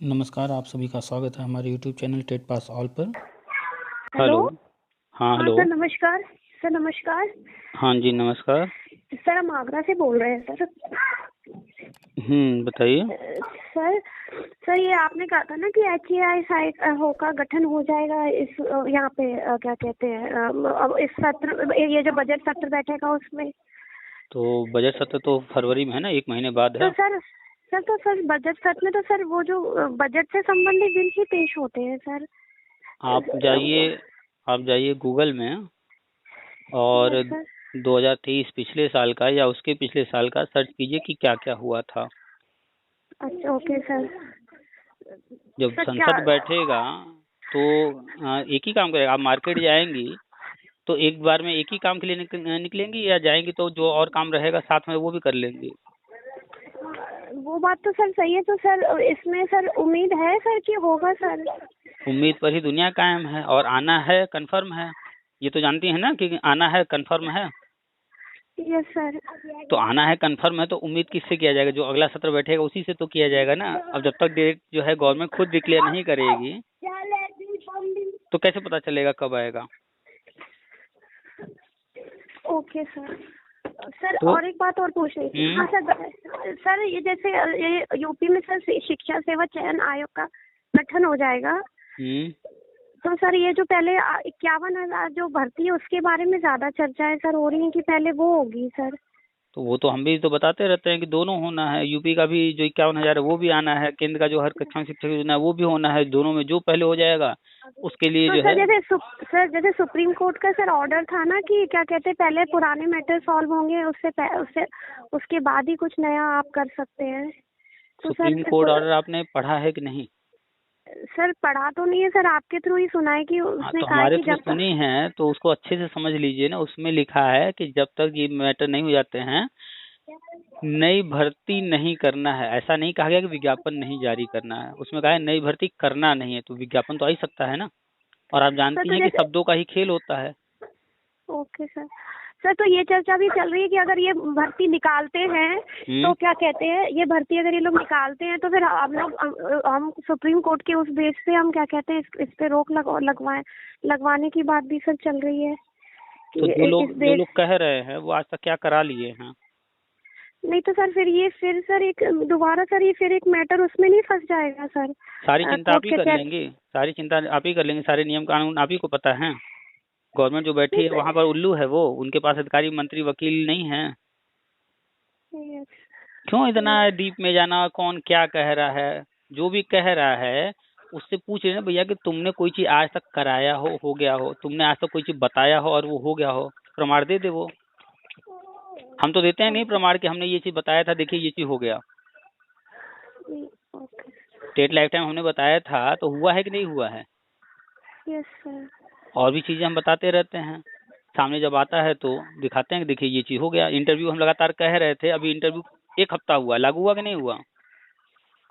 नमस्कार, आप सभी का स्वागत है हमारे YouTube channel TET pass all पर। हेलो। हेलो। हाँ, हाँ हेलो। सर, नमस्कार। सर नमस्कार। हाँ जी, नमस्कार। सर हम आगरा से बोल रहे हैं सर। बताइए। सर सर ये आपने कहा था ना कि HAI हो का गठन हो जाएगा इस यहाँ पे क्या कहते हैं अब इस सत्र, ये जो बजट सत्र बैठेगा उसमें। तो बजट सत्र तो फरवरी में है ना, 1 महीने बाद तो है। सर बजट सत्र में तो सर वो जो बजट से संबंधित बिल ही पेश होते हैं सर। आप जाइए आप जाइए गूगल में और यस सर। 2023 पिछले साल का या उसके पिछले साल का सर्च कीजिए कि क्या क्या हुआ था। अच्छा, ओके सर। जब सर क्या? संसद बैठेगा तो एक ही काम करेगा। आप मार्केट जाएंगी तो एक बार में एक ही काम के लिए निकलेंगी, या जाएंगी तो जो और काम रहेगा साथ में वो भी कर लेंगी। वो बात तो सर सही है। तो सर इसमें सर उम्मीद है सर कि होगा सर। उम्मीद पर ही दुनिया कायम है, और आना है कंफर्म है। ये तो जानती है ना कि आना है कंफर्म है। Yes sir. तो आना है कंफर्म है तो उम्मीद किससे किया जाएगा? जो अगला सत्र बैठेगा उसी से तो किया जाएगा ना। अब जब तक डेट जो है गवर्नमेंट खुद डिक्लेयर नहीं करेगी तो कैसे पता चलेगा कब आएगा? Okay sir. सर तो और एक बात और पूछनी थी। हाँ सर। सर ये जैसे ये यूपी में सर शिक्षा सेवा चयन आयोग का गठन हो जाएगा। हम्म तो सर ये जो पहले 51,000 जो भर्ती है उसके बारे में ज्यादा चर्चाएं सर हो रही है कि पहले वो होगी सर। तो वो तो हम भी तो बताते रहते हैं कि दोनों होना है। यूपी का भी जो 51,000 है वो भी आना है, केंद्र का जो हर कक्षा में शिक्षक योजना है वो भी होना है। दोनों में जो पहले हो जाएगा उसके लिए तो जो है। सर जैसे सुप्रीम कोर्ट का सर ऑर्डर था ना कि क्या कहते हैं पहले पुराने मैटर सॉल्व होंगे, उससे उसके बाद ही कुछ नया आप कर सकते हैं। तो सुप्रीम सर कोर्ट ऑर्डर आपने पढ़ा है कि नहीं? सर पढ़ा तो नहीं है सर, आपके थ्रू ही सुना है कि हाँ, उसने तो कहा है हमारे कि थ्रू जब तक। सुनी है तो उसको अच्छे से समझ लीजिए ना। उसमें लिखा है कि जब तक ये मैटर नहीं हो जाते हैं नई भर्ती नहीं करना है। ऐसा नहीं कहा गया कि विज्ञापन नहीं जारी करना है। उसमें कहा है नई भर्ती करना नहीं है। तो विज्ञापन तो आ ही सकता है ना। और आप सर जानती तो हैं कि जैसे शब्दों का ही खेल होता है। Okay sir. सर तो ये चर्चा भी चल रही है कि अगर ये भर्ती निकालते हैं हम्म तो क्या कहते हैं ये भर्ती अगर ये लोग निकालते हैं तो फिर हम सुप्रीम कोर्ट के उस बेस पे हम क्या कहते हैं इस पे रोक लगवाने की बात भी सर चल रही है तो कि इस जो बेस। लोग कह रहे हैं वो आज तक क्या करा लिए हैं? नहीं तो सर फिर सर एक दोबारा सर ये फिर एक मैटर उसमें नहीं फंस जाएगा सर सारी चिंता आप कोर्ट ही कर कचहरी। लेंगे। सारी चिंता आप ही कर लेंगे। सारे नियम कानून आप ही को पता है। गवर्नमेंट जो बैठी नहीं है वहां पर उल्लू है वो। उनके पास अधिकारी मंत्री वकील नहीं है। यस क्यों इतना यस। डीप में जाना? कौन क्या कह रहा है? जो भी कह रहा है उससे पूछ रहे ना भैया कि तुमने कोई चीज आज तक कराया हो गया हो, तुमने आज तक कोई चीज बताया हो और वो हो गया हो, प्रमाण दे दे वो। हम तो देते हैं नहीं ओके प्रमाण कि हमने ये चीज बताया था, देखिए ये चीज हो गया। ओके। टेट लाइफ टाइम हमने बताया था तो हुआ है कि नहीं हुआ है? Yes sir. और भी चीजें हम बताते रहते हैं। सामने जब आता है तो दिखाते हैं कि देखिए ये चीज हो गया। इंटरव्यू हम लगातार कह रहे थे, अभी इंटरव्यू 1 हफ्ता हुआ, लागू हुआ कि नहीं हुआ?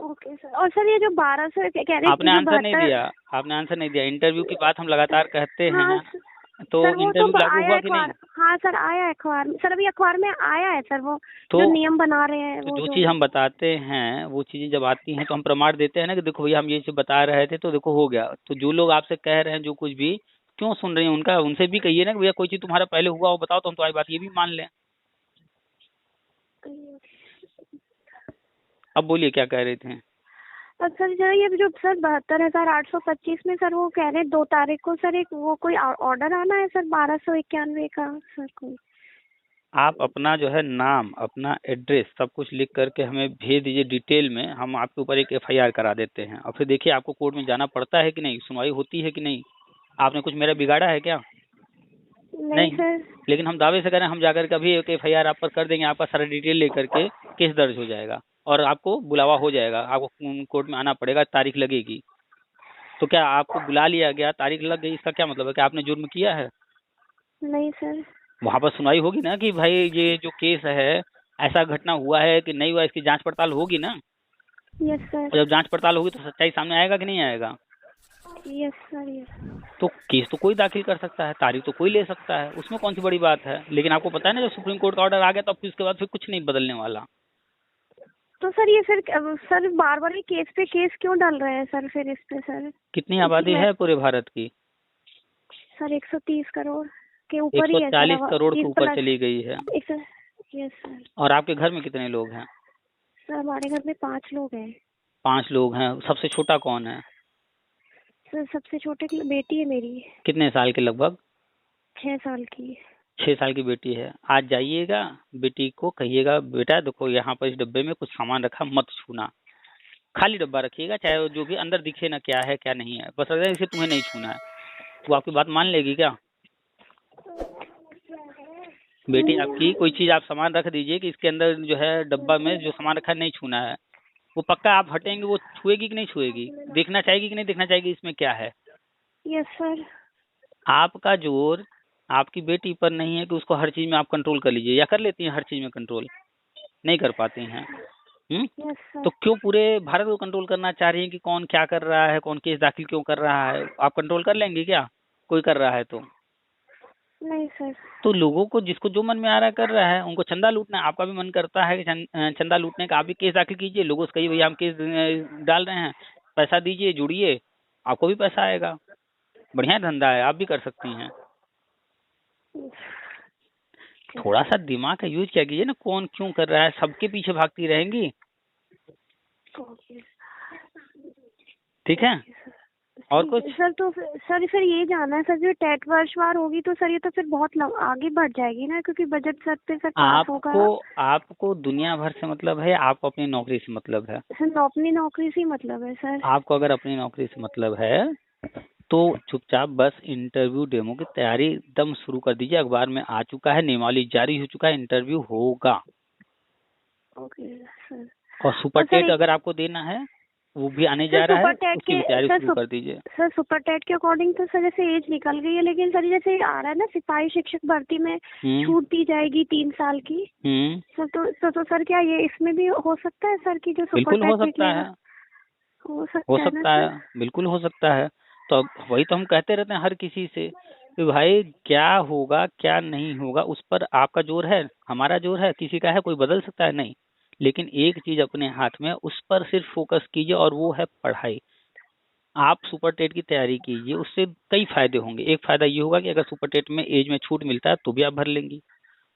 Okay sir. और सर ये जो 1200 कह रहे हैं कि आपने जो आंसर नहीं 72। दिया। आपने आंसर नहीं दिया। इंटरव्यू की बात हम लगातार कहते हाँ हैं। तो सर वो तो इंटरव्यू लागू आया हुआ है कि नहीं? अखबार। हाँ सर आया है अखबार में सर, अभी अखबार में आया है सर वो तो जो नियम बना रहे हैं तो वो जो जो। चीज हम बताते हैं वो चीजें जब आती हैं तो हम प्रमाण देते हैं ना कि देखो भैया हम ये चीज बता रहे थे तो देखो हो गया। तो जो लोग आपसे कह रहे हैं जो कुछ भी, क्यों सुन रही हैं उनका? उनसे भी कहिए ना कि भैया कोई चीज तुम्हारा पहले हुआ हो बताओ तो हम तुम्हारी बात ये भी मान लें। अब बोलिए क्या कह रहे थे? और सर जो ये जो सर 72,825 में सर वो कह रहे हैं 2 तारीख को सर एक वो कोई ऑर्डर आना है सर 1291 का सर कोई। आप अपना जो है नाम, अपना एड्रेस सब कुछ लिख करके हमें भेज दीजिए डिटेल में। हम आपके ऊपर एक एफआईआर करा देते हैं और फिर देखिए आपको कोर्ट में जाना पड़ता है कि नहीं, सुनवाई होती है कि नहीं। आपने कुछ मेरा बिगाड़ा है क्या? नहीं नहीं। सर। लेकिन हम दावे से करें, हम जाकर के अभी एक एफआईआर आप पर कर देंगे। आपका सारा डिटेल लेकर के केस दर्ज हो जाएगा और आपको बुलावा हो जाएगा। आपको कोर्ट में आना पड़ेगा, तारीख लगेगी। तो क्या आपको बुला लिया गया, तारीख लग गई, इसका क्या मतलब है कि आपने जुर्म किया है? नहीं सर। वहां पर सुनवाई होगी ना कि भाई ये जो केस है ऐसा घटना हुआ है कि नहीं हुआ, इसकी जांच पड़ताल होगी ना। Yes sir. और जब जांच पड़ताल होगी तो सच्चाई सामने आएगा कि नहीं आएगा? Yes sir. यस। तो केस तो कोई दाखिल कर सकता है, तारीख तो कोई ले सकता है, उसमें कौन सी बड़ी बात है। लेकिन आपको पता है ना जब सुप्रीम कोर्ट का ऑर्डर आ गया तो अब उसके बाद फिर कुछ नहीं बदलने वाला। तो सर ये फिर सर बार बार केस पे केस क्यों डाल रहे हैं सर फिर इस पे सर? कितनी आबादी है पूरे भारत की? सर 130 करोड़ के ऊपर ही है सर। 140 करोड़ के ऊपर 30 चली गई है। Yes sir. और आपके घर में कितने लोग हैं? सर हमारे घर में 5 लोग हैं। 5 लोग हैं। सबसे छोटा कौन है? सर सबसे छोटे की बेटी है मेरी। कितने साल के? लगभग 6 साल की। 6 साल की बेटी है। आज जाइएगा, बेटी को कहिएगा बेटा देखो यहाँ पर इस डब्बे में कुछ सामान रखा, मत छूना। खाली डब्बा रखिएगा, चाहे वो जो भी अंदर दिखे ना क्या है क्या नहीं है, बस इसे तुम्हें नहीं छूना है। वो आपकी बात मान लेगी क्या? बेटी आपकी कोई चीज आप सामान रख दीजिए कि इसके अंदर जो है डब्बा में जो सामान रखा है नहीं छूना है, वो पक्का आप हटेंगे वो छुएगी कि नहीं छुएगी? देखना चाहेगी कि नहीं देखना चाहेगी इसमें क्या है? Yes sir. आपका जोर आपकी बेटी पर नहीं है कि उसको हर चीज में आप कंट्रोल कर लीजिए, या कर लेती हैं हर चीज में कंट्रोल? नहीं कर पाती हैं। Yes sir. तो क्यों पूरे भारत को कंट्रोल करना चाह रही हैं कि कौन क्या कर रहा है, कौन केस दाखिल क्यों कर रहा है? आप कंट्रोल कर लेंगे क्या कोई कर रहा है तो? नहीं सर। तो लोगों को जिसको जो मन में आ रहा है कर रहा है, उनको चंदा लूटना है। आपका भी मन करता है कि चंदा लूटने का, आप भी केस दाखिल कीजिए, लोगों से कहिए भैया हम केस डाल रहे हैं, पैसा दीजिए, जुड़िए, आपको भी पैसा आएगा। बढ़िया धंधा है, आप भी कर सकती हैं। थोड़ा सा दिमाग का यूज क्या कीजिए ना, कौन क्यों कर रहा है, सबके पीछे भागती रहेंगी? ठीक है। और कुछ? सर तो सर ये जाना है सर, जो टेट वर्षवार होगी तो सर ये तो फिर बहुत आगे बढ़ जाएगी ना, क्योंकि बजट सर पे सर पास होगा। आपको दुनिया भर से मतलब है, आपको अपनी नौकरी से मतलब है? सर अपनी नौकरी से मतलब है सर। आपको अगर अपनी नौकरी से मतलब है तो चुपचाप बस इंटरव्यू डेमो की तैयारी एकदम शुरू कर दीजिए। अखबार में आ चुका है, नियमावली जारी हो चुका है, इंटरव्यू होगा। Okay sir. और सुपर टेट अगर आपको देना है वो भी आने जा रहा है, उसकी भी तैयारी शुरू कर दीजिए। सर सुपर टेट के अकॉर्डिंग तो सर जैसे एज निकल गई है, लेकिन सर जैसे आ रहा है ना सिपाही शिक्षक भर्ती में छूट दी जाएगी 3 साल की। सर तो सर क्या ये इसमें भी हो सकता है सर की जो सुपर बिल्कुल टेट हो सकता है, हो सकता है, बिल्कुल हो सकता है। तो अब वही तो हम कहते रहते हैं हर किसी से कि भाई क्या होगा क्या नहीं होगा उस पर आपका जोर है, हमारा जोर है, किसी का है, कोई बदल सकता है नहीं। लेकिन एक चीज अपने हाथ में, उस पर सिर्फ फोकस कीजिए, और वो है पढ़ाई। आप सुपर टेट की तैयारी कीजिए, उससे कई फायदे होंगे। एक फायदा ये होगा कि अगर सुपर टेट में एज में छूट मिलता है तो भी आप भर लेंगी।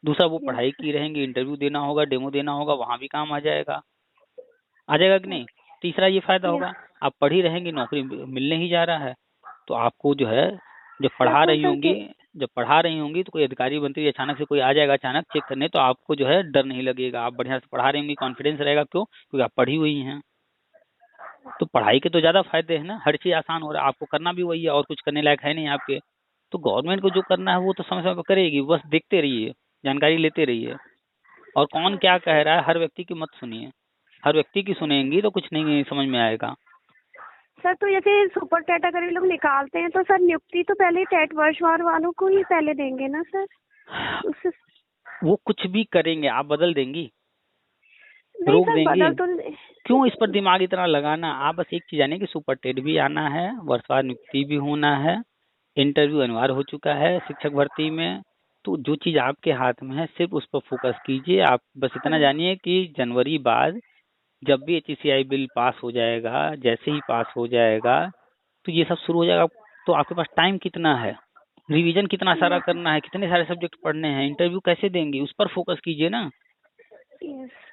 दूसरा, वो पढ़ाई की रहेंगी, इंटरव्यू देना होगा, डेमो देना होगा, वहां भी काम आ जाएगा कि नहीं? तीसरा ये फायदा होगा, आप पढ़ी रहेंगी, नौकरी मिलने ही जा रहा है, तो आपको जो है जब पढ़ा रही होंगी तो कोई अधिकारी मंत्री अचानक से कोई आ जाएगा अचानक चेक करने, तो आपको जो है डर नहीं लगेगा, आप बढ़िया से पढ़ा रही होंगी, कॉन्फिडेंस रहेगा। क्यों? क्योंकि आप पढ़ी हुई हैं। तो पढ़ाई के तो ज्यादा फायदे हैं ना, हर चीज आसान हो रहा है, आपको करना भी वही है, और कुछ करने लायक है नहीं आपके। तो गवर्नमेंट को जो करना है वो तो समय समय पर करेगी, बस देखते रहिए, जानकारी लेते रहिए। और कौन क्या कह रहा है, हर व्यक्ति की मत सुनिए, हर व्यक्ति की सुनेंगी तो कुछ नहीं समझ में आएगा। सर तो जैसे सुपर टेट अगर ये लोग निकालते हैं तो सर नियुक्ति तो पहले टेट वर्षवार वालों को ही पहले देंगे ना सर? उससे वो कुछ भी करेंगे, आप बदल देंगी, रोक देंगी? क्यों इस पर दिमाग इतना लगाना? आप बस एक चीज जानिए कि सुपर टेट भी आना है, वर्षवार नियुक्ति भी होना है, इंटरव्यू अनिवार्य हो चुका है शिक्षक भर्ती में। तो जो चीज आपके हाथ में है सिर्फ उस पर फोकस कीजिए। आप बस इतना जानिए कि जनवरी बाद जब भी HECI बिल पास हो जाएगा, जैसे ही पास हो जाएगा तो ये सब शुरू हो जाएगा। तो आपके पास टाइम कितना है, रिवीजन कितना सारा करना है, कितने सारे सब्जेक्ट पढ़ने हैं, इंटरव्यू कैसे देंगी, उस पर फोकस कीजिए ना।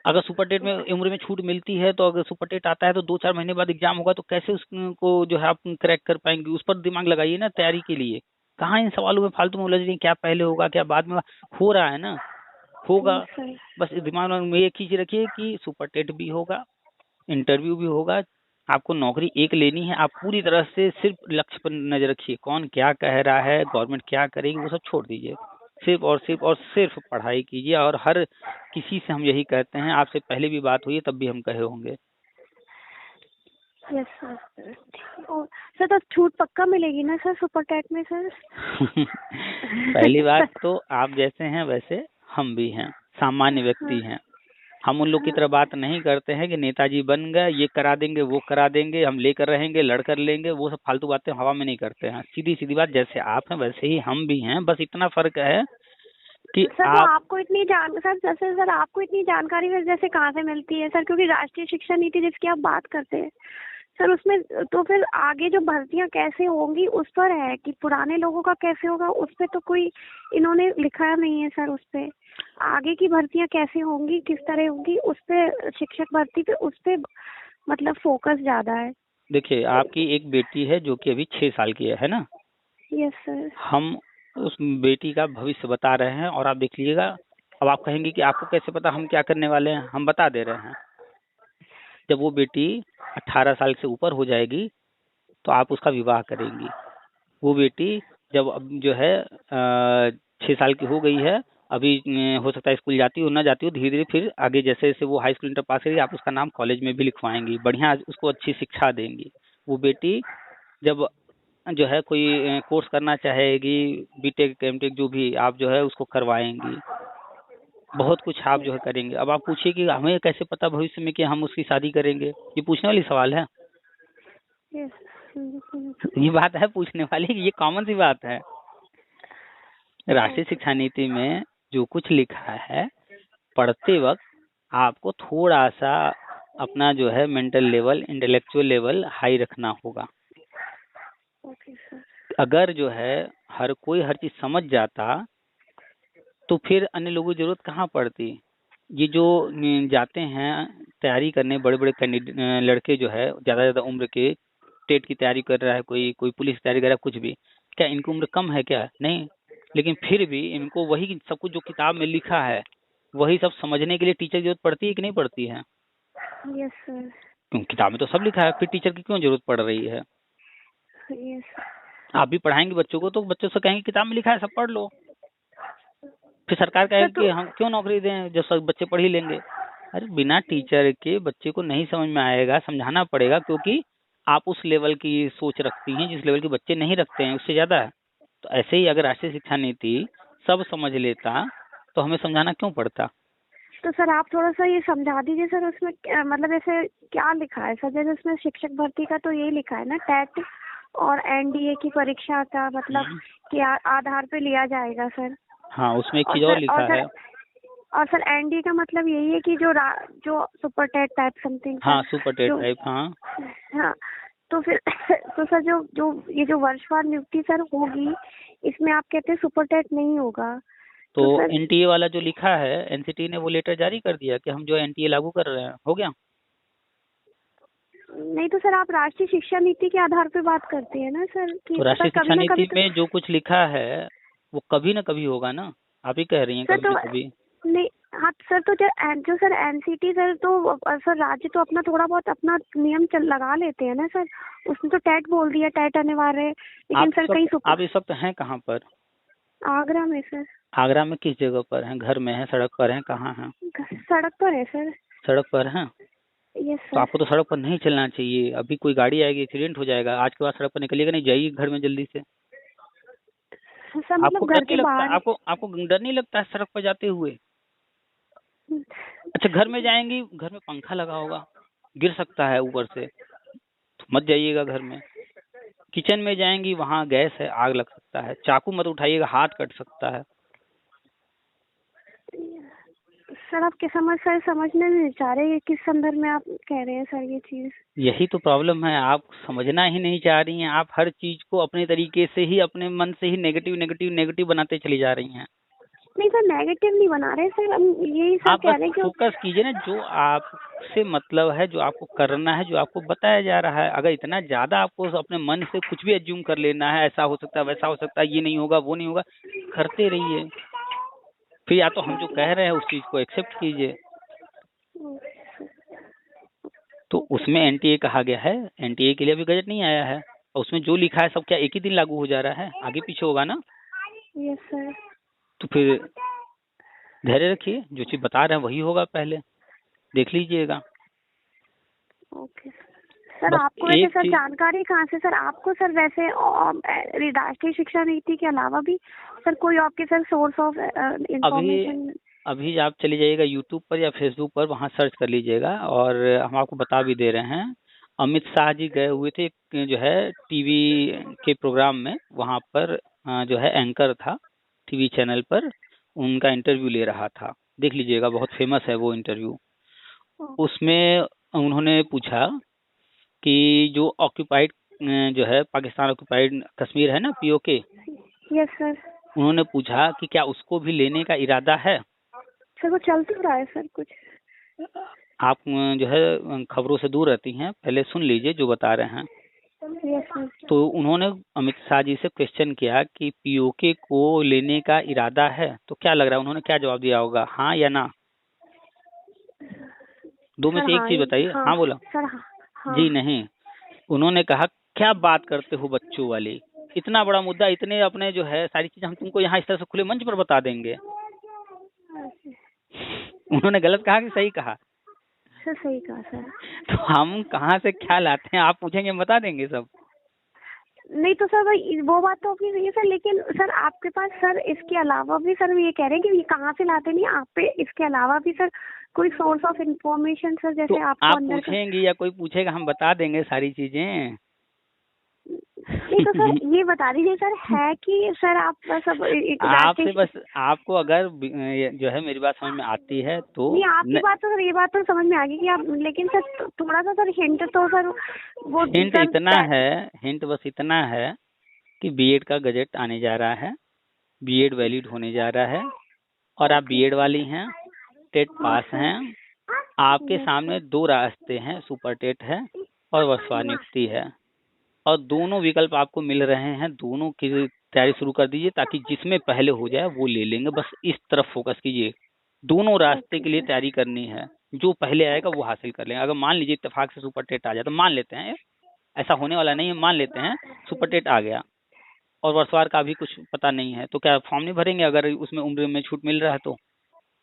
अगर सुपर टेट में उम्र में छूट मिलती है तो अगर सुपर टेट आता है तो 2-4 महीने बाद एग्जाम होगा, तो कैसे उसको जो है आप क्रैक कर पाएंगे, उस पर दिमाग लगाइए ना तैयारी के लिए। कहाँ इन सवालों में फालतू में उलझ रही, क्या पहले होगा क्या बाद में हो रहा है ना, होगा। बस दिमाग में एक चीज रखिए कि सुपर टेट भी होगा, इंटरव्यू भी होगा, आपको नौकरी एक लेनी है। आप पूरी तरह से सिर्फ लक्ष्य पर नजर रखिए, कौन क्या कह रहा है, गवर्नमेंट क्या करेगी, वो सब छोड़ दीजिए। सिर्फ और सिर्फ पढ़ाई कीजिए। और हर किसी से हम यही कहते हैं, आपसे पहले भी बात हुई है तब भी हम कहे होंगे। Yes sir. सर तो छूट पक्का मिलेगी ना सर सुपर टेट में सर? पहली बात तो आप जैसे हैं वैसे हम भी हैं, सामान्य व्यक्ति हैं। हम उन लोग की तरह बात नहीं करते हैं कि नेताजी बन गए, ये करा देंगे वो करा देंगे, हम लेकर रहेंगे, लड़कर लेंगे, वो सब फालतू बातें हवा में नहीं करते हैं। सीधी सीधी बात, जैसे आप हैं वैसे ही हम भी हैं, बस इतना फर्क है कि सर तो आपको इतनी सर आपको इतनी जानकारी जैसे कहाँ से मिलती है सर? क्योंकि राष्ट्रीय शिक्षा नीति जिसकी आप बात करते हैं सर, उसमें तो फिर आगे जो भर्तियां कैसे होंगी उस पर है कि पुराने लोगों का कैसे होगा, उस पर तो कोई इन्होंने लिखा नहीं है सर। उस पे आगे की भर्तियां कैसे होंगी, किस तरह होंगी, उस पे शिक्षक भर्ती पे उस पे मतलब फोकस ज्यादा है। देखिए, आपकी एक बेटी है जो कि अभी 6 साल की है ना? Yes sir. हम उस बेटी का भविष्य बता रहे हैं और आप देख लीजिएगा। अब आप कहेंगे कि आपको कैसे पता हम क्या करने वाले हैं? हम बता दे रहे हैं। जब वो बेटी 18 साल से ऊपर हो जाएगी तो आप उसका विवाह करेंगी। वो बेटी जब अब जो है 6 साल की हो गई है, अभी हो सकता है स्कूल जाती हो ना जाती हो, धीरे धीरे फिर आगे जैसे जैसे वो हाई स्कूल इंटर पास करेगी, आप उसका नाम कॉलेज में भी लिखवाएंगी, बढ़िया उसको अच्छी शिक्षा देंगी। वो बेटी जब जो है कोई कोर्स करना चाहेगी, बीटेक एमटेक जो भी, आप जो है उसको करवाएंगी। बहुत कुछ आप जो है करेंगे। अब आप पूछिए कि हमें कैसे पता भविष्य में कि हम उसकी शादी करेंगे? ये पूछने वाली सवाल है? यस। ये बात है पूछने वाली, ये कॉमन सी बात है। राष्ट्रीय शिक्षा नीति में जो कुछ लिखा है, पढ़ते वक्त आपको थोड़ा सा अपना जो है mental level, intellectual level high रखना होगा। Okay sir. अगर जो है हर कोई हर चीज समझ जाता तो फिर अन्य लोगों की जरूरत कहाँ पड़ती? ये जो जाते हैं तैयारी करने, बड़े बड़े कैंडिडेट लड़के जो है ज्यादा उम्र के, टेट की तैयारी कर रहा है, कोई पुलिस की तैयारी कर रहा है, कुछ भी, क्या इनकी उम्र कम है क्या? नहीं। लेकिन फिर भी इनको वही सब कुछ जो किताब में लिखा है वही सब समझने के लिए टीचर की जरूरत पड़ती है कि नहीं पड़ती है? Yes sir. क्यों, किताब में तो सब लिखा है, फिर टीचर की क्यों जरूरत पड़ रही है? यस। आप भी पढ़ाएंगे बच्चों को तो बच्चों से कहेंगे किताब में लिखा है सब पढ़ लो। फिर सरकार कहेगी कि हम क्यों नौकरी दें जब सब बच्चे पढ़ ही लेंगे। अरे बिना टीचर के बच्चे को नहीं समझ में आएगा, समझाना पड़ेगा, क्योंकि आप उस लेवल की सोच रखती हैं जिस लेवल के बच्चे नहीं रखते हैं, उससे ज्यादा है। तो ऐसे ही अगर राष्ट्रीय शिक्षा नीति सब समझ लेता तो हमें समझाना क्यों पड़ता? तो सर आप थोड़ा सा ये समझा दीजिए सर, उसमें मतलब ऐसे क्या लिखा है सर? जैसे उसमें शिक्षक भर्ती का तो यही लिखा है ना, टेट और एनडीए की परीक्षा का मतलब कि आधार पे लिया जाएगा सर। हाँ, उसमें एक चीज और लिखा है। और सर एनडीए का मतलब यही है कि जो सुपर टेट टाइप समथिंग। हाँ, सुपर टेट टाइप। हाँ हाँ। तो फिर तो सर ये जो वर्षवार नियुक्ति सर होगी, इसमें आप कहते हैं सुपर टेट नहीं होगा तो एनटीए वाला जो लिखा है, एनसीटी ने वो लेटर जारी कर दिया कि हम जो एनटीए लागू कर रहे हैं, हो गया। नहीं तो सर आप राष्ट्रीय शिक्षा नीति के आधार पे बात करते हैं ना सर कि तो राष्ट्रीय शिक्षा नीति में जो कुछ लिखा है वो कभी ना कभी होगा ना। आप ही कह रही हैं कभी ना कभी। नहीं हाँ सर, तो जो सर एनसीटी सर, तो सर राज्य तो अपना थोड़ा बहुत अपना नियम लगा लेते हैं ना सर। उसने तो टेट बोल दिया, टेट अनिवार्य है, लेकिन सर कहीं आप इस वक्त हैं कहाँ पर? आगरा में सर। आगरा में किस जगह पर हैं? घर में है, सड़क पर हैं, कहाँ हैं? सड़क पर है सर। सड़क पर हैं? Yes sir. तो आपको तो सड़क पर नहीं चलना चाहिए, अभी कोई गाड़ी आएगी, एक्सीडेंट हो जाएगा। आज के बाद सड़क पर निकलिएगा नहीं, जाइए घर में जल्दी से। सर मतलब घर के बाहर आपको डर नहीं लगता है सड़क पर जाते हुए? अच्छा, घर में जाएंगी, घर में पंखा लगा होगा, गिर सकता है ऊपर से, तो मत जाइएगा घर में। किचन में जाएंगी, वहां गैस है, आग लग सकता है, चाकू मत उठाइएगा, हाथ कट सकता है। सर आप समझने में चाह रहे हैं किस संदर्भ में आप कह रहे हैं सर ये चीज? यही तो प्रॉब्लम है, आप समझना ही नहीं चाह रही हैं। आप हर चीज को अपने तरीके से ही, अपने मन से ही नेगेटिव नेगेटिव नेगेटिव बनाते चली जा रही हैं। नहीं सर, नेगेटिव नहीं बना रहे सर, हम यही सर कह रहे हैं कि फोकस कीजिए ना, जो आपसे मतलब है, जो आपको करना है, जो आपको बताया जा रहा है। अगर इतना ज्यादा आपको अपने मन से कुछ भी एज्यूम कर लेना है, ऐसा हो सकता है, वैसा हो सकता है, ये नहीं होगा, वो नहीं होगा, करते रहिए। फिर या तो हम जो कह रहे हैं उस चीज को एक्सेप्ट कीजिए। तो उसमें एनटीए कहा गया है, एनटीए के लिए अभी गजट नहीं आया है, और उसमें जो लिखा है सब क्या एक ही दिन लागू हो जा रहा है? आगे पीछे होगा ना। Yes sir. तो फिर धैर्य रखिए, जो चीज बता रहे हैं वही होगा, पहले देख लीजिएगा। Okay sir. आपको वैसे सर जानकारी कहाँ से सर? आपको सर वैसे राष्ट्रीय शिक्षा नीति के अलावा भी सर कोई आपके सर सोर्स ऑफ इंफॉर्मेशन? अभी आप चले जाइएगा यूट्यूब पर या फेसबुक पर, वहाँ सर्च कर लीजिएगा, और हम आपको बता भी दे रहे हैं। अमित शाह जी गए हुए थे जो है टीवी के प्रोग्राम में, वहाँ पर जो है एंकर था टीवी चैनल पर, उनका इंटरव्यू ले रहा था, देख लीजिएगा, बहुत फेमस है वो इंटरव्यू। उसमें उन्होंने पूछा कि जो ऑक्यूपाइड जो है पाकिस्तान ऑक्यूपाइड कश्मीर है ना, पीओके। Yes sir. उन्होंने पूछा कि क्या उसको भी लेने का इरादा है। सर वो चल तो रहा है सर कुछ। आप जो है खबरों से दूर रहती हैं, पहले सुन लीजिए जो बता रहे हैं। Yes sir. तो उन्होंने अमित शाह जी से क्वेश्चन किया कि पीओके को लेने का इरादा है, तो क्या लग रहा है उन्होंने क्या जवाब दिया होगा, हाँ या ना? दो में से एक चीज बताइए। हाँ बोला सर। हाँ। जी नहीं। उन्होंने कहा क्या बात करते हो बच्चों वाली, इतना बड़ा मुद्दा, इतने अपने जो है सारी चीज हम तुमको यहाँ इस तरह से खुले मंच पर बता देंगे। उन्होंने गलत कहा कि सही कहा? सर सही कहा सर। तो हम कहाँ से क्या लाते हैं, आप पूछेंगे हम बता देंगे सब। नहीं तो सर वो बात तो अपनी सही है सर, लेकिन सर आपके पास सर इसके अलावा भी सर ये कह रहे हैं कि ये कहाँ से लाते नहीं आप पे, इसके अलावा भी सर कोई सोर्स ऑफ इंफॉर्मेशन सर, जैसे तो आपको आप अंदर पूछेंगी या कोई पूछेगा, हम बता देंगे सारी चीजें। नहीं तो सर ये बता दीजिए सर, है कि सर आप बस अब आपसे बस आपको अगर जो है मेरी बात समझ में आती है तो नहीं, आपकी बात तो सर ये बात तो समझ में आ गई कि आप, लेकिन सर थोड़ा सा सर हिंट तो सर वो हिंट इतना है, हिंट बस इतना है कि बीएड का गजट आने जा रहा है, बीएड वैलिड होने जा रहा है, और आप बीएड वाली हैं, टेट पास हैं, आपके सामने दो रास्ते हैं, सुपर टेट है और वर्षवार नियुक्ति है, और दोनों विकल्प आपको मिल रहे हैं, दोनों की तैयारी शुरू कर दीजिए ताकि जिसमें पहले हो जाए वो ले लेंगे, बस इस तरफ फोकस कीजिए। दोनों रास्ते के लिए तैयारी करनी है, जो पहले आएगा वो हासिल कर लेंगे। अगर मान लीजिए इत्तेफाक से सुपर टेट आ जाए, तो मान लेते हैं, ऐसा होने वाला नहीं है, मान लेते हैं सुपर टेट आ गया और वर्षवार का भी कुछ पता नहीं है, तो क्या फॉर्म नहीं भरेंगे अगर उसमें उम्र में छूट मिल रहा है तो?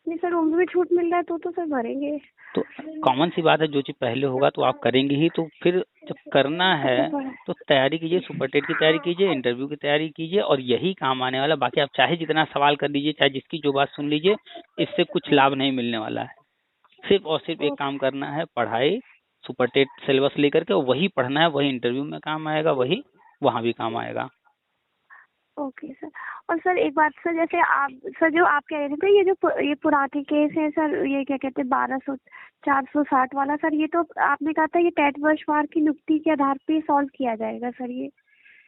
नहीं सर, उम्र में छूट मिल रहा है तो सर भरेंगे। तो कॉमन सी बात है, जो चीज पहले होगा तो आप करेंगे ही, तो फिर जब करना है तो तैयारी कीजिए, सुपर टेट की तैयारी कीजिए, इंटरव्यू की तैयारी कीजिए, और यही काम आने वाला। बाकी आप चाहे जितना सवाल कर लीजिए, चाहे जिसकी जो बात सुन लीजिए, इससे कुछ लाभ नहीं मिलने वाला है। सिर्फ और सिर्फ एक काम करना है, पढ़ाई, सुपर टेट सिलेबस लेकर के वही पढ़ना है, वही इंटरव्यू में काम आएगा, वही वहाँ भी काम आएगा। Okay sir. और सर एक बात सर, जैसे आप सर जो आप कह रहे थे ये पुराने केस है सर, ये क्या कहते हैं 460 वाला सर, ये तो आपने कहा था ये टेट वर्षवार की नियुक्ति के आधार पे सॉल्व किया जाएगा सर। ये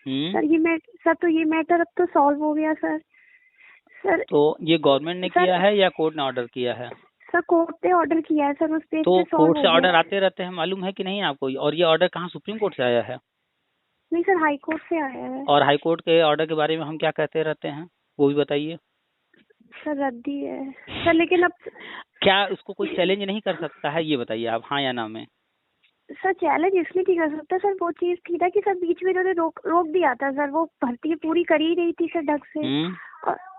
सर ये मैटर अब तो सॉल्व हो गया सर। तो ये गवर्नमेंट ने किया है या कोर्ट ने ऑर्डर किया है? सर कोर्ट ने ऑर्डर किया है सर, उस पे तो कोर्ट से ऑर्डर आते रहते हैं, मालूम है कि नहीं आपको? और ये ऑर्डर कहाँ, सुप्रीम कोर्ट से आया है? नहीं सर, हाई कोर्ट से आया है। और हाई कोर्ट के ऑर्डर के बारे में हम क्या कहते रहते हैं, वो भी बताइए। सर रद्दी है सर, लेकिन अब क्या उसको कोई चैलेंज नहीं कर सकता है, ये बताइए आप, हाँ या ना में? सर चैलेंज इसलिए नहीं कर सकता सर, वो चीज थी ना कि सर बीच में इन्होंने रोक दिया था सर, वो भर्ती पूरी कर ही रही थी सर ढंग से,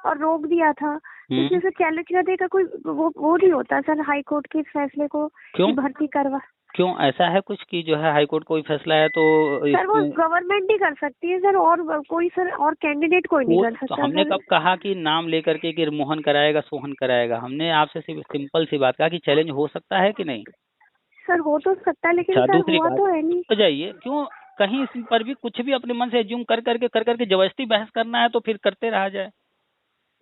और रोक दिया था। इसलिए सर चैलेंज करने का कोई वो नहीं होता सर हाई कोर्ट के फैसले को कि भर्ती करवा। क्यों ऐसा है कुछ कि जो है हाई कोर्ट कोई फैसला है तो सर वो गवर्नमेंट ही कर सकती है सर, और कोई सर और कैंडिडेट कोई नहीं कर सकता। तो हमने कब कहा कि नाम लेकर के कि मोहन कराएगा सोहन कराएगा? हमने आपसे सिंपल सी बात कहा कि चैलेंज हो सकता है कि नहीं? सर हो तो सकता है, लेकिन सर हुआ तो है नहीं। तो जाइए, क्यों कहीं इस पर भी कुछ भी अपने मन से एज्यूम कर करके जबरदस्ती बहस करना है, तो फिर करते रहा जाए।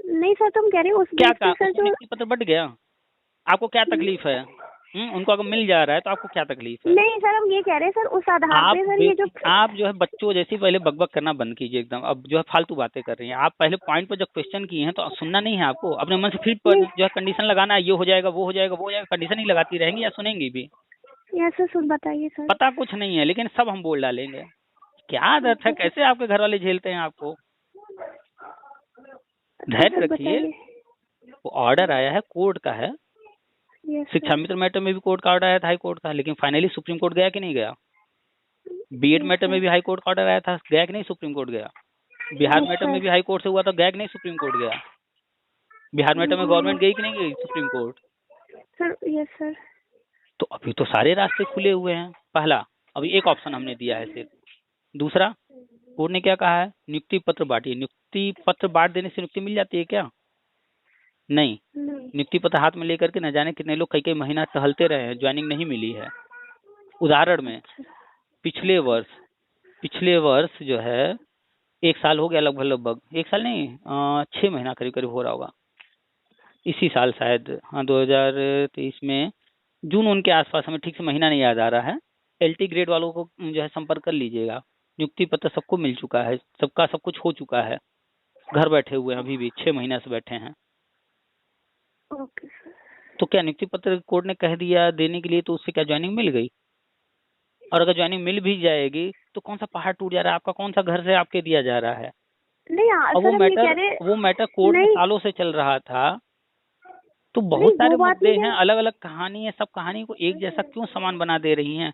नहीं सर, तुम कह रहे हो उस क्या सर जो पत्र बढ़ गया, आपको क्या तकलीफ है? उनको अगर मिल जा रहा है तो आपको क्या तकलीफ है? नहीं सर, हम ये कह रहे हैं सर उस आधार पे सर, ये जो आप जो है बच्चों जैसे पहले बकबक करना बंद कीजिए एकदम। अब जो है फालतू बातें कर रही हैं आप, पहले पॉइंट पर जब क्वेश्चन किए हैं तो सुनना नहीं है आपको, अपने मन से फिर जो है कंडीशन लगाना है, ये हो जाएगा वो हो जाएगा वो हो जाएगा, कंडीशन ही लगाती रहेंगी या सुनेंगी भी? सुन बताइए सर। पता कुछ नहीं है लेकिन सब हम बोल डालेंगे, क्या आदत है, कैसे आपके घर वाले झेलते हैं आपको? धैर्य रखिए, वो ऑर्डर आया है कोर्ट का है, शिक्षा मित्र मैटर में भी कोर्ट का ऑर्डर आया था हाई कोर्ट का, लेकिन फाइनली सुप्रीम कोर्ट गया कि नहीं गया? बीएड मैटर में भी हाई कोर्ट का ऑर्डर आया था, गया कि नहीं सुप्रीम कोर्ट गया? बिहार मैटर में भी हाई कोर्ट से हुआ था, गया कि नहीं सुप्रीम कोर्ट गया? बिहार मैटर में गवर्नमेंट गई कि नहीं गई supreme court? Sir yes sir. तो अभी तो सारे रास्ते खुले हुए हैं। पहला, अभी एक ऑप्शन हमने दिया है सिर्फ। दूसरा, कोर्ट ने क्या कहा है, नियुक्ति पत्र बांटिए। नियुक्ति पत्र बांट देने से नियुक्ति मिल जाती है क्या? नहीं। नियुक्ति पत्र हाथ में लेकर के न जाने कितने लोग कई महीना टहलते रहे हैं, ज्वाइनिंग नहीं मिली है। उदाहरण में पिछले वर्ष जो है 1 साल हो गया, लगभग 1 साल नहीं 6 महीना करीब हो रहा होगा, इसी साल शायद, हाँ 2023 में जून उनके आसपास, हमें ठीक से महीना नहीं याद आ रहा है। LT ग्रेड वालों को जो है संपर्क कर लीजिएगा। नियुक्ति पत्र सबको मिल चुका है, सबका सब कुछ हो चुका है, घर बैठे हुए हैं, अभी भी 6 महीने से बैठे हैं। Okay sir. तो क्या नियुक्ति पत्र कोर्ट ने कह दिया देने के लिए, तो उससे क्या ज्वाइनिंग मिल गई? और अगर ज्वाइनिंग मिल भी जाएगी तो कौन सा पहाड़ टूट जा रहा है आपका, कौन सा घर से आपके दिया जा रहा है? नहीं अब वो मैटर कोर्ट में सालों से चल रहा था, तो बहुत सारे मुद्दे हैं, अलग अलग कहानी है, सब कहानी को एक जैसा क्यों समान बना दे रही हैं?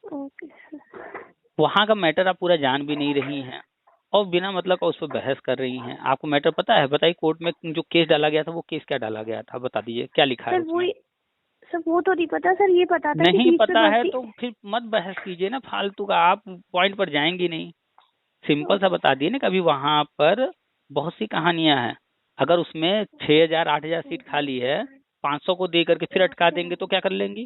ओके। वहाँ का मैटर आप पूरा जान भी नहीं रही हैं और बिना मतलब का उस पर बहस कर रही हैं। आपको मैटर पता है? बताइए, कोर्ट में जो केस डाला गया था वो केस क्या डाला गया था, बता दीजिए, क्या लिखा है उसमें? सर वो तो नहीं पता सर, ये पता था नहीं पता है तो फिर मत बहस कीजिए ना फालतू का, आप पॉइंट पर जाएंगी नहीं। सिंपल सा बता दिए ना, कभी वहां पर बहुत सी कहानियां हैं। अगर उसमें 6,000 8,000 सीट खाली है, 500 को दे करके फिर अटका देंगे तो क्या कर लेंगी?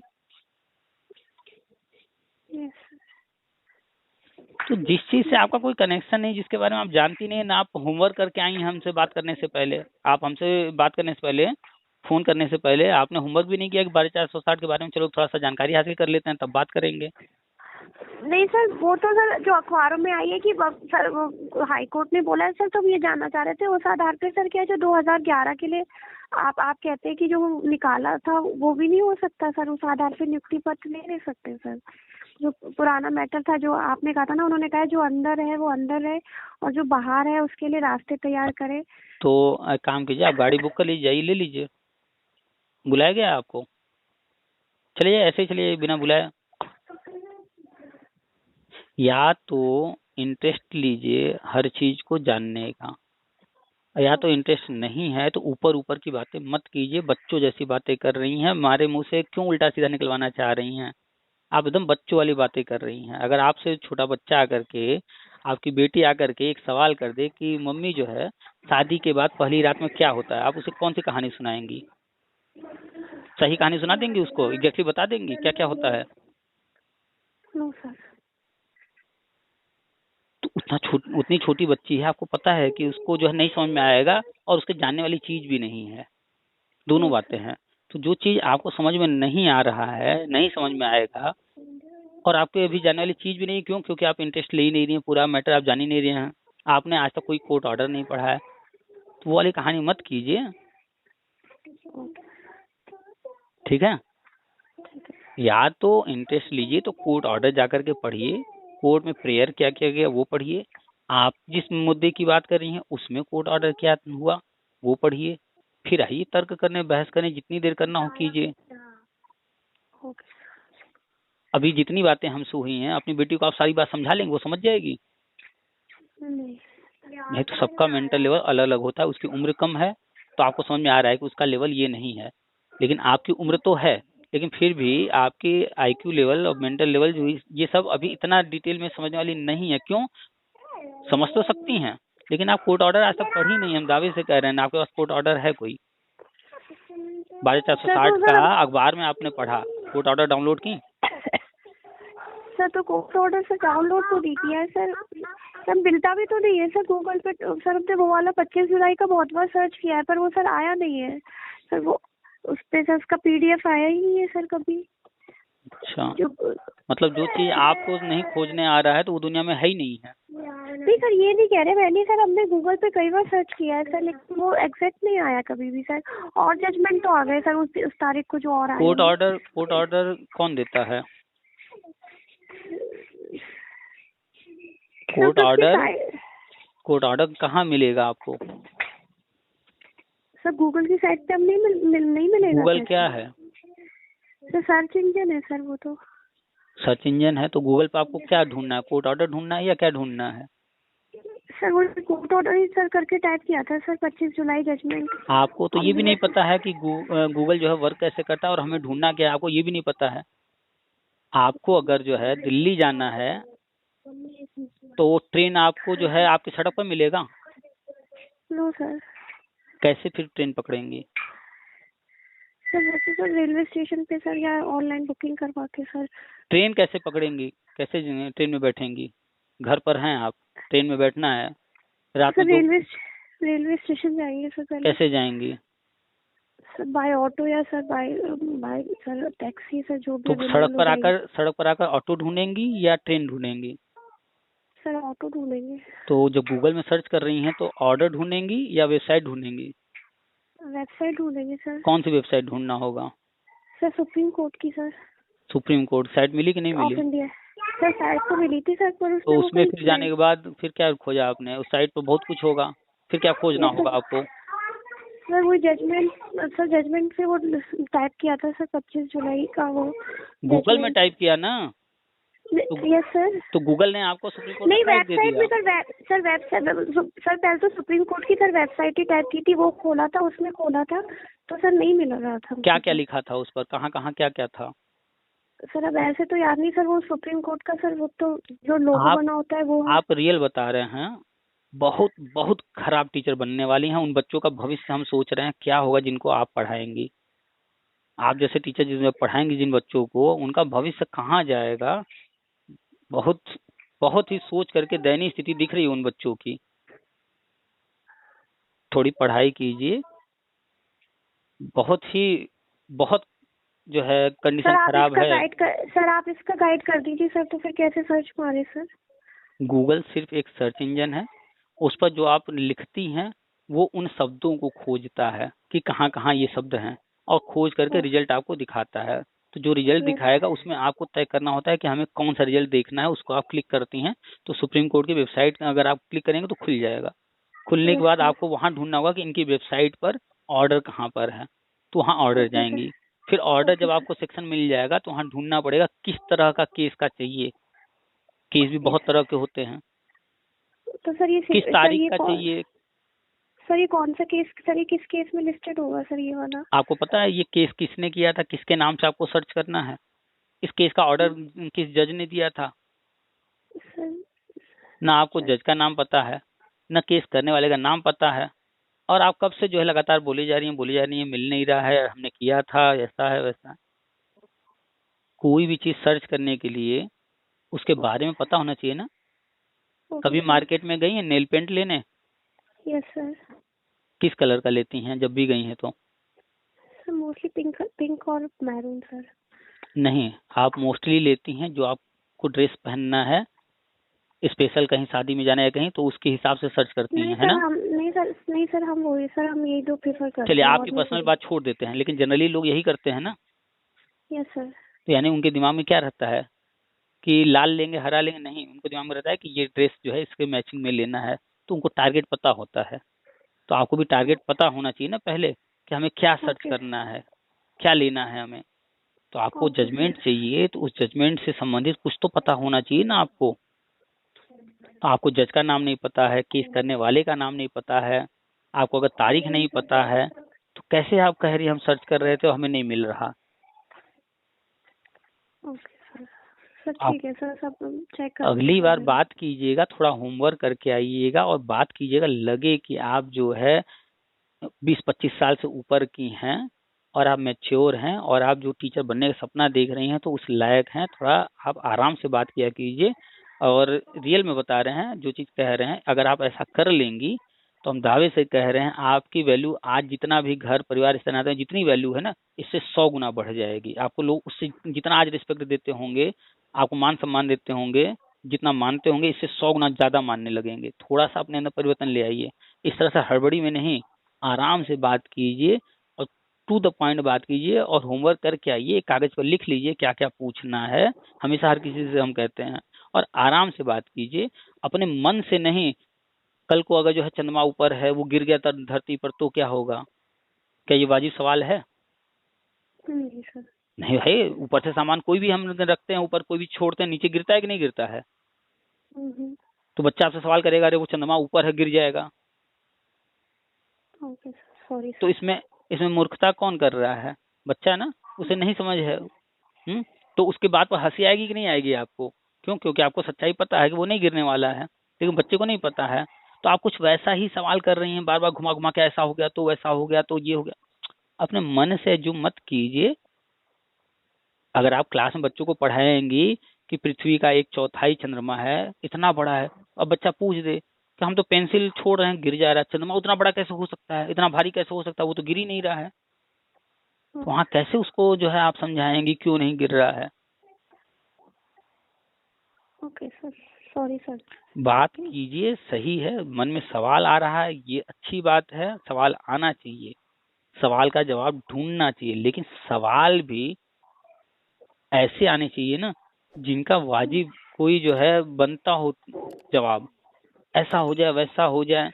तो जिस चीज से आपका कोई कनेक्शन नहीं, जिसके बारे में आप जानती नहीं, ना आप होमवर्क करके आई हैं हमसे बात करने से पहले, आप हमसे बात करने से पहले, फोन करने से पहले आपने होमवर्क भी नहीं किया कि 12,460 के बारे में चलो थोड़ा सा जानकारी हासिल कर लेते हैं तब बात करेंगे। नहीं सर, वो तो सर जो अखबारों में आई है कि सर वो हाई कोर्ट ने बोला है सर, तो हम ये जानना चाह रहे थे उस आधार पे सर, क्या जो 2011 के लिए आप कहते हैं कि जो निकाला था वो भी नहीं हो सकता सर? उस आधार पे नियुक्ति पत्र नहीं दे सकते सर? जो पुराना मैटर था, जो आपने कहा था ना, उन्होंने कहा जो अंदर है वो अंदर है और जो बाहर है उसके लिए रास्ते तैयार करे। तो एक काम कीजिए, आप गाड़ी बुक कर लीजिए, जाइए ले लीजिए। बुलाया गया आपको? चलिए ऐसे ही चलिए बिना बुलाया। या तो इंटरेस्ट लीजिए हर चीज को जानने का, या तो इंटरेस्ट नहीं है तो ऊपर ऊपर की बातें मत कीजिए। बच्चों जैसी बातें कर रही हैं, हमारे मुंह से क्यों उल्टा सीधा निकलवाना चाह रही हैं? आप एकदम बच्चों वाली बातें कर रही हैं। अगर आपसे छोटा बच्चा आकर के, आपकी बेटी आकर के एक सवाल कर दे कि मम्मी जो है शादी के बाद पहली रात में क्या होता है, आप उसे कौन सी कहानी सुनाएंगी? सही कहानी सुना देंगी उसको? एग्जैक्टली बता देंगी क्या क्या होता है? No sir. तो उतनी छोटी बच्ची है, आपको पता है कि उसको जो है नहीं समझ में आएगा और उसके जानने वाली चीज भी नहीं है, दोनों बातें हैं। तो जो चीज आपको समझ में नहीं आ रहा है, नहीं समझ में आएगा, और आपके अभी जानने वाली चीज भी नहीं, क्यों? क्योंकि आप इंटरेस्ट ले ही नहीं रही हैं, पूरा मैटर आप जान ही नहीं रहे हैं, आपने आज तक कोई कोर्ट ऑर्डर नहीं पढ़ा है, तो वो वाली कहानी मत कीजिए, ठीक है? या तो इंटरेस्ट लीजिए तो कोर्ट ऑर्डर जाकर के पढ़िए, कोर्ट में प्रेयर क्या किया गया वो पढ़िए, आप जिस मुद्दे की बात कर रही हैं उसमें कोर्ट ऑर्डर क्या हुआ वो पढ़िए, फिर आइए तर्क करने, बहस करने, जितनी देर करना हो कीजिए। अभी जितनी बातें हमसे हुई हैं, अपनी बेटी को आप सारी बात समझा लेंगे, वो समझ जाएगी? नहीं तो सबका मेंटल लेवल अलग अलग होता है, उसकी उम्र कम है तो आपको समझ में आ रहा है कि उसका लेवल ये नहीं है, लेकिन आपकी उम्र तो है, लेकिन फिर भी आपके IQ लेवल और मेंटल लेवल जो ये सब अभी इतना डिटेल में समझने वाली नहीं है। क्यों? समझ तो सकती हैं, लेकिन आप कोर्ट ऑर्डर आज तक पढ़ी नहीं, हम दावे से कह रहे हैं। आपके पास कोर्ट ऑर्डर है कोई? 12,460 का अखबार में आपने पढ़ा, कोर्ट ऑर्डर डाउनलोड की? सर तो कोर्ट ऑर्डर से डाउनलोड तो नहीं किया है सर, मिलता भी तो नहीं है सर गूगल पे। सर हमने वो वाला 25 जुलाई का बहुत बार सर्च किया है पर वो सर आया नहीं है सर, वो उस पे सर उसका PDF आया ही नहीं है सर कभी। अच्छा, मतलब जो चीज आपको नहीं खोजने आ रहा है तो वो दुनिया में है ही नहीं है? नहीं सर, ये नहीं कह रहे मैंने सर, हमने गूगल पे कई बार सर्च किया है सर, लेकिन वो एग्जैक्ट नहीं आया कभी भी सर। और जजमेंट तो आ गए सर उस तारीख को जो और आया। कोर्ट ऑर्डर कौन देता है? कोर्ट ऑर्डर कहाँ मिलेगा आपको? सर गूगल की साइट पे हम नहीं मिलेगा। गूगल क्या है सर? सर्च इंजन है सर वो तो। सर्च इंजन है तो गूगल पे आपको क्या ढूंढना है? कोर्ट ऑर्डर ढूंढना है या क्या ढूंढना है? सर वो कोर्ट ऑर्डर ही सर करके टाइप किया था सर, 25 जुलाई जजमेंट। आपको तो ये भी नहीं पता है कि गूगल जो है वर्क कैसे करता है और हमें ढूंढना क्या है, आपको ये भी नहीं पता है। आपको अगर जो है दिल्ली जाना है तो ट्रेन आपको जो है आपकी सड़क पर मिलेगा? No sir. कैसे फिर ट्रेन पकड़ेंगी? सर वैसे सर रेलवे स्टेशन पे सर, या ऑनलाइन बुकिंग करवा के सर। ट्रेन कैसे पकड़ेंगी? कैसे ट्रेन में बैठेंगी? घर पर हैं आप, ट्रेन में बैठना है रात में। रेलवे स्टेशन जाएंगे सर पहले। कैसे जाएंगी? सर बाय ऑटो या sir by by sir taxi sir, जो भी तो सड़क पर आकर ऑटो ढूंढेंगी या ट्रेन ढूंढेंगी? सर ऑटो ढूंढेंगे। तो जब गूगल में सर्च कर रही हैं तो ऑर्डर ढूंढेंगी या वेबसाइट ढूंढेंगी? वेबसाइट ढूंढेंगे सर। कौन सी वेबसाइट ढूंढना होगा? सर सुप्रीम कोर्ट की सर। सुप्रीम कोर्ट साइट मिली कि नहीं ऑफ मिली? इंडिया सर, साइट तो मिली थी सर, पर तो उसमें फिर जाने के बाद फिर क्या खोजा आपने? उस साइट पर बहुत कुछ होगा, फिर क्या खोजना होगा आपको? सर वो जजमेंट से वो टाइप किया था सर 25 जुलाई का, वो गूगल में टाइप किया ना? Yes sir. तो गूगल ने आपको सुप्रीम कोर्ट नहीं, का टाइप दे वेबसाइट दिया? में सर वेबसाइट सर पहले तो सुप्रीम कोर्ट की सर वेबसाइट ही टाइप की थी, वो खोला था, उसमें खोला था तो सर नहीं मिल रहा था। क्या क्या लिखा था उस पर, कहाँ कहाँ क्या क्या था? सर अब ऐसे तो याद नहीं सर, वो सुप्रीम कोर्ट का सर, वो तो जो लोगो बना होता है वो है। आप रियल बता रहे हैं? बहुत बहुत खराब टीचर बनने वाली हैं। उन बच्चों का भविष्य हम सोच रहे हैं क्या होगा जिनको आप पढ़ाएंगी। आप जैसे टीचर जिसमें पढ़ाएंगी जिन बच्चों को, उनका भविष्य कहाँ जाएगा? बहुत बहुत ही सोच करके दयनीय स्थिति दिख रही है उन बच्चों की। थोड़ी पढ़ाई कीजिए। बहुत जो है कंडीशन खराब है। सर आप इसका गाइड कर दीजिए सर, तो फिर कैसे सर्च मारे सर? गूगल सिर्फ एक सर्च इंजन है। उस पर जो आप लिखती हैं वो उन शब्दों को खोजता है कि कहाँ कहाँ ये शब्द हैं, और खोज करके रिजल्ट आपको दिखाता है। तो जो रिजल्ट दिखाएगा उसमें आपको तय करना होता है कि हमें कौन सा रिजल्ट देखना है। उसको आप क्लिक करती हैं तो सुप्रीम कोर्ट की वेबसाइट अगर आप क्लिक करेंगे तो खुल जाएगा। खुलने के बाद आपको वहां ढूंढना होगा कि इनकी वेबसाइट पर ऑर्डर कहाँ पर है, तो वहाँ ऑर्डर जाएंगी। फिर ऑर्डर जब आपको सेक्शन मिल जाएगा तो वहाँ ढूंढना पड़ेगा किस तरह का केस का चाहिए। केस भी बहुत तरह के होते हैं। तो सर ये किस तारीख का चाहिए? सर ये कौन सा केस सर, ये किस केस में लिस्टेड होगा सर ये वाला? आपको पता है ये केस किसने किया था? किसके नाम से आपको सर्च करना है? इस केस का ऑर्डर किस जज ने दिया था? ना आपको जज का नाम पता है, न केस करने वाले का नाम पता है। और आप कब से जो है लगातार बोली जा रही है मिल नहीं रहा है, हमने किया था, ऐसा है वैसा है। कोई भी चीज सर्च करने के लिए उसके बारे में पता होना चाहिए ना। कभी मार्केट में गई हैं नेल पेंट लेने? Yes sir. किस कलर का लेती हैं जब भी गई हैं तो? सर मोस्टली पिंक और मैरून सर। नहीं, आप मोस्टली लेती हैं जो आपको ड्रेस पहनना है, स्पेशल कहीं शादी में जाना है कहीं, तो उसके हिसाब से सर्च करती हैं, है ना? नहीं सर हम वही सर, हम यही दो प्रेफर करते हैं। चलिए आपकी पर्सनल बात छोड़ देते हैं, लेकिन जनरली लोग यही करते हैं ना। Yes sir. तो यानी उनके दिमाग में क्या रहता है कि लाल लेंगे हरा लेंगे? नहीं, उनको दिमाग में रहता है कि ये ड्रेस जो है इसके मैचिंग में लेना है। तो उनको टारगेट पता होता है। तो आपको भी टारगेट पता होना चाहिए ना पहले कि हमें क्या सर्च करना है, क्या लेना है हमें। तो आपको जजमेंट चाहिए तो उस जजमेंट से संबंधित कुछ तो पता होना चाहिए ना आपको। तो आपको जज का नाम नहीं पता है, केस करने वाले का नाम नहीं पता है, आपको अगर तारीख नहीं पता है, तो कैसे आप कह रही हम सर्च कर रहे थे और हमें नहीं मिल रहा? सर ठीक है सर, सब चेक कर। अगली बार बात कीजिएगा, थोड़ा होमवर्क करके आइएगा और बात कीजिएगा, लगे कि आप जो है 20-25 साल से ऊपर की हैं और आप मैच्योर हैं और आप जो टीचर बनने का सपना देख रही हैं तो उस लायक हैं। थोड़ा आप आराम से बात किया कीजिए और रियल में बता रहे हैं जो चीज़ कह रहे हैं। अगर आप ऐसा कर लेंगी तो हम दावे से कह रहे हैं आपकी वैल्यू आज जितना भी घर परिवार इस तरह जितनी वैल्यू है ना, इससे 100 गुना बढ़ जाएगी। आपको लोग उससे जितना आज रिस्पेक्ट देते होंगे, आपको मान सम्मान देते होंगे, जितना मानते होंगे, इससे 100 गुना ज्यादा मानने लगेंगे। थोड़ा सा अपने अंदर परिवर्तन ले आइए। इस तरह से हड़बड़ी में नहीं, आराम से बात कीजिए और टू द पॉइंट बात कीजिए और होमवर्क करके आइए। कागज पर लिख लीजिए क्या क्या पूछना है, हमेशा हर किसी से हम कहते हैं। और आराम से बात कीजिए, अपने मन से नहीं। कल को अगर जो है चंद्रमा ऊपर है, वो गिर गया धरती पर, तो क्या होगा? क्या ये वाजिब सवाल है? नहीं सर। नहीं भाई, ऊपर से सामान कोई भी हम रखते हैं, ऊपर कोई भी छोड़ते हैं, नीचे गिरता है कि नहीं गिरता है? तो बच्चा आपसे सवाल करेगा अरे वो चंद्रमा ऊपर है, गिर जाएगा। सॉरी। तो इसमें मूर्खता कौन कर रहा है? बच्चा ना, उसे नहीं समझ है। तो उसके बाद पर हंसी आएगी कि नहीं आएगी आपको? क्यों? क्योंकि आपको सच्चाई पता है कि वो नहीं गिरने वाला है, लेकिन बच्चे को नहीं पता है। तो आप कुछ वैसा ही सवाल कर रही हैं, बार बार घुमा घुमा के, ऐसा हो गया तो वैसा हो गया तो ये हो गया। अपने मन से जो मत कीजिए। अगर आप क्लास में बच्चों को पढ़ाएंगी कि पृथ्वी का 1/4 चंद्रमा है, इतना बड़ा है, अब बच्चा पूछ दे कि हम तो पेंसिल छोड़ रहे हैं गिर जा रहा है, चंद्रमा उतना बड़ा कैसे हो सकता है, इतना भारी कैसे हो सकता है, वो तो गिर ही नहीं रहा है। तो वहाँ कैसे उसको जो है आप समझाएंगी क्यों नहीं गिर रहा है? Okay sir, sorry sir. बात कीजिए, सही है, मन में सवाल आ रहा है, ये अच्छी बात है, सवाल आना चाहिए, सवाल का जवाब ढूंढना चाहिए, लेकिन सवाल भी ऐसे आने चाहिए ना जिनका वाजिब कोई जो है बनता हो जवाब। ऐसा हो जाए वैसा हो जाए,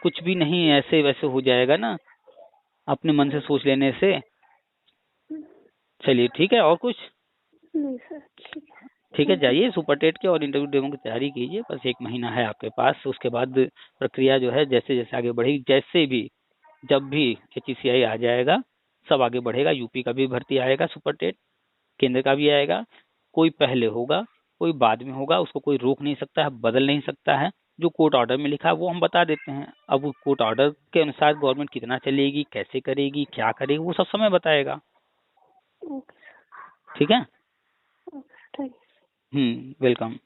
कुछ भी नहीं ऐसे वैसे हो जाएगा ना अपने मन से सोच लेने से। चलिए ठीक है, और कुछ? नहीं सर, ठीक है, जाइए सुपर टेट के और इंटरव्यू डेमो की तैयारी कीजिए, बस 1 महीना है आपके पास। उसके बाद प्रक्रिया जो है जैसे जैसे आगे बढ़ेगी, जैसे भी जब भी HECI आ जाएगा सब आगे बढ़ेगा। यूपी का भी भर्ती आएगा, सुपर टेट केंद्र का भी आएगा। कोई पहले होगा कोई बाद में होगा, उसको कोई रोक नहीं सकता है, बदल नहीं सकता है। जो कोर्ट ऑर्डर में लिखा है वो हम बता देते हैं। अब वो कोर्ट ऑर्डर के अनुसार गवर्नमेंट कितना चलेगी, कैसे करेगी, क्या करेगी, वो सब समय बताएगा। ओके, ठीक है, थैंक यू। वेलकम।